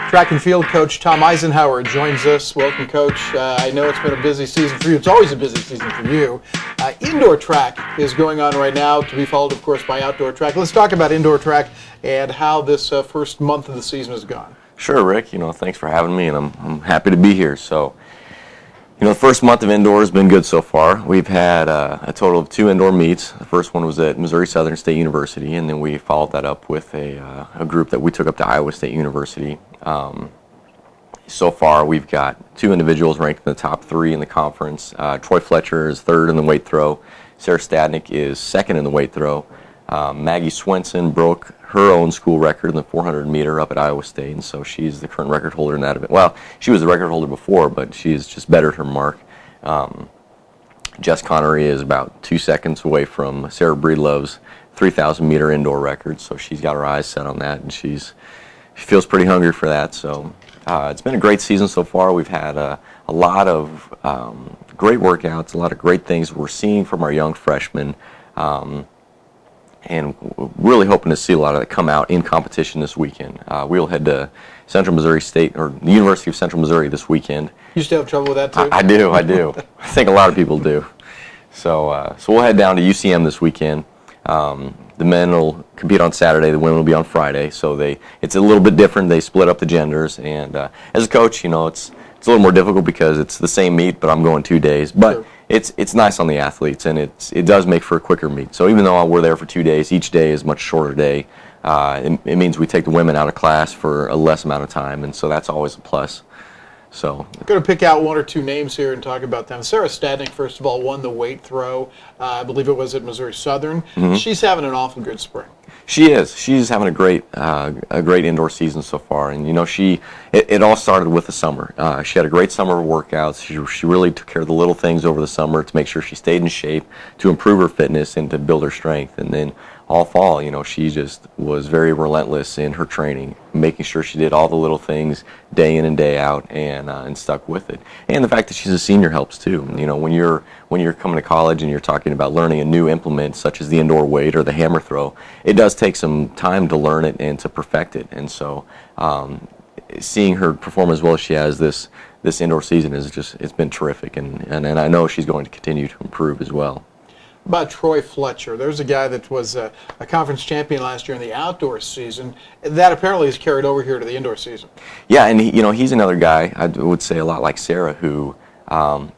Track and field coach Tom Eisenhower joins us. Welcome, Coach. I know it's been a busy season for you. It's always a busy season for you. Indoor track is going on right now, to be followed, of course, by outdoor track. Let's talk about indoor track and how this first month of the season has gone. Sure, Rick. Thanks for having me, and I'm happy to be here. So, the first month of indoor has been good so far. We've had a total of 2 indoor meets. The first one was at Missouri Southern State University, and then we followed that up with a group that we took up to Iowa State University. So far, we've got 2 individuals ranked in the top 3 in the conference. Troy Fletcher is 3rd in the weight throw. Sarah Stadnick is 2nd in the weight throw. Maggie Swenson broke her own school record in the 400 meter up at Iowa State, and so she's the current record holder in that event. Well, she was the record holder before, but she's just bettered her mark. Jess Connery is about 2 seconds away from Sarah Breedlove's 3,000 meter indoor record, so she's got her eyes set on that, and she feels pretty hungry for that. So it's been a great season so far. We've had a lot of great workouts, a lot of great things we're seeing from our young freshmen. And really hoping to see a lot of that come out in competition this weekend. We'll head to Central Missouri State, or the University of Central Missouri this weekend. You still have trouble with that, too? I do. I think a lot of people do. So we'll head down to UCM this weekend. The men will compete on Saturday, the women will be on Friday. So it's a little bit different. They split up the genders. And as a coach, it's a little more difficult because it's the same meet, but I'm going 2 days. But sure. It's nice on the athletes, and it does make for a quicker meet. So even though we're there for 2 days, each day is a much shorter day. It means we take the women out of class for a less amount of time, and so that's always a plus. So I'm going to pick out 1 or 2 names here and talk about them. Sarah Stadnick, first of all, won the weight throw. I believe it was at Missouri Southern. Mm-hmm. She's having an awful good spring. She is. She's having a great indoor season so far, and it all started with the summer. She had a great summer of workouts. She really took care of the little things over the summer to make sure she stayed in shape, to improve her fitness, and to build her strength. And then all fall, she just was very relentless in her training, making sure she did all the little things day in and day out, and stuck with it. And the fact that she's a senior helps too. When you're coming to college and you're talking about learning a new implement such as the indoor weight or the hammer throw, it does take some time to learn it and to perfect it. And so seeing her perform as well as she has this indoor season it's been terrific, and I know she's going to continue to improve as well. About Troy Fletcher, there's a guy that was a conference champion last year in the outdoor season. That apparently is carried over here to the indoor season. Yeah, and he's another guy, I would say a lot like Sarah, who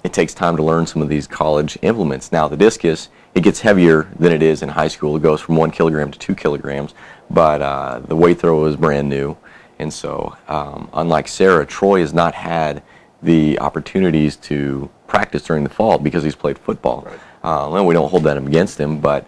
it takes time to learn some of these college implements. Now the discus, it gets heavier than it is in high school. It goes from 1 kilogram to 2 kilograms, but the weight throw is brand new. And so unlike Sarah, Troy has not had the opportunities to practice during the fall because he's played football. Right. And we don't hold that against him, but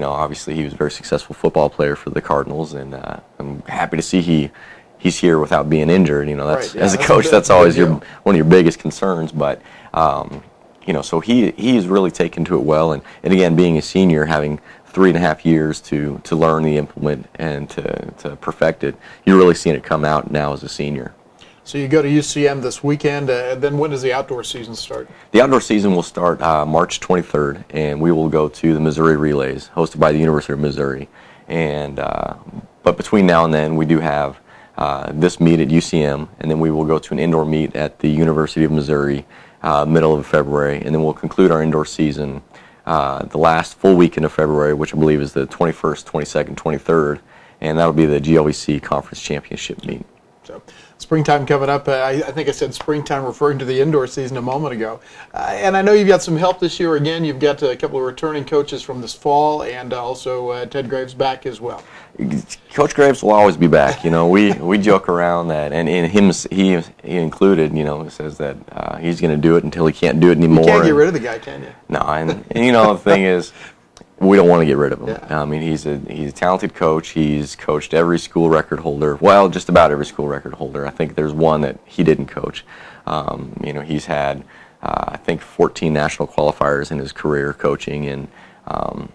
obviously he was a very successful football player for the Cardinals, and I'm happy to see he's here without being injured. That's, right, yeah, as a coach, that's always one of your biggest concerns. But so he's really taken to it well, and again, being a senior, having 3.5 years to learn the implement and to perfect it, you're really seeing it come out now as a senior. So you go to UCM this weekend, then when does the outdoor season start? The outdoor season will start March 23rd, and we will go to the Missouri Relays, hosted by the University of Missouri. And but between now and then, we do have this meet at UCM, and then we will go to an indoor meet at the University of Missouri middle of February, and then we'll conclude our indoor season the last full weekend of February, which I believe is the 21st, 22nd, 23rd, and that'll be the GLVC Conference Championship meet. So, springtime coming up. I think I said springtime referring to the indoor season a moment ago. And I know you've got some help this year again. You've got a couple of returning coaches from this fall, and also Ted Graves back as well. Coach Graves will always be back. We joke around that, and he included, says that he's going to do it until he can't do it anymore. You can't get rid of the guy, can you? No, and the thing is, we don't want to get rid of him. Yeah. I mean, he's a talented coach. He's coached every school record holder. Well, just about every school record holder. I think there's one that he didn't coach. He's had, I think, 14 national qualifiers in his career coaching, and I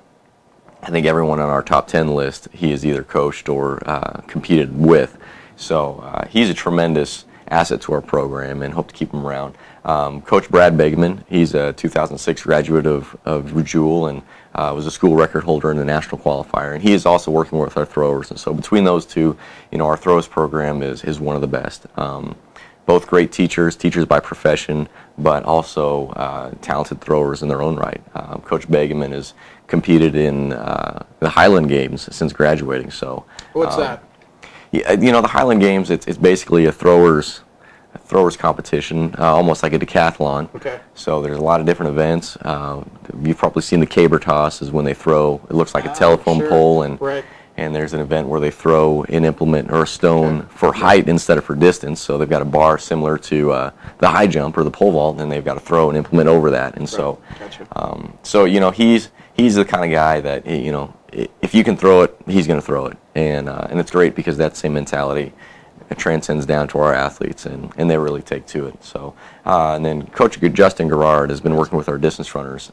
think everyone on our top 10 list he has either coached or competed with. So he's a tremendous asset to our program and hope to keep him around. Coach Brad Begman, he's a 2006 graduate of Jewel and was a school record holder in the national qualifier, and he is also working with our throwers. And so between those two, our throws program is one of the best. Both great teachers by profession, but also talented throwers in their own right. Coach Begman has competed in the Highland Games since graduating. So what's that? Yeah, the Highland Games, it's basically a throwers competition, almost like a decathlon. Okay. So there's a lot of different events. You've probably seen the caber toss, is when they throw. It looks like a telephone sure. pole, and right. And there's an event where they throw an implement or a stone for height instead of for distance. So they've got a bar similar to the high jump or the pole vault, and they've got to throw an implement over that. And so, he's the kind of guy that if you can throw it, he's going to throw it, and it's great because that same mentality transcends down to our athletes, and they really take to it. So, and then Coach Justin Garrard has been working with our distance runners.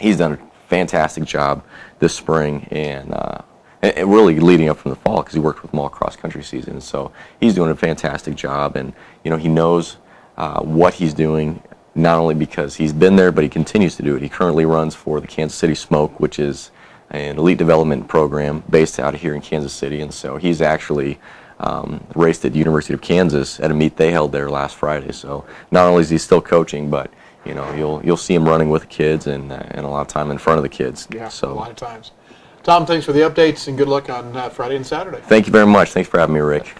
He's done a fantastic job this spring, and really leading up from the fall, because he worked with them all cross country season. So he's doing a fantastic job, and he knows what he's doing, not only because he's been there, but he continues to do it. He currently runs for the Kansas City Smoke, which is an elite development program based out of here in Kansas City, and so he's actually raced at the University of Kansas at a meet they held there last Friday. So not only is he still coaching, but you'll see him running with the kids and a lot of time in front of the kids. Yeah, so a lot of times. Tom, thanks for the updates, and good luck on Friday and Saturday. Thank you very much. Thanks for having me, Rick.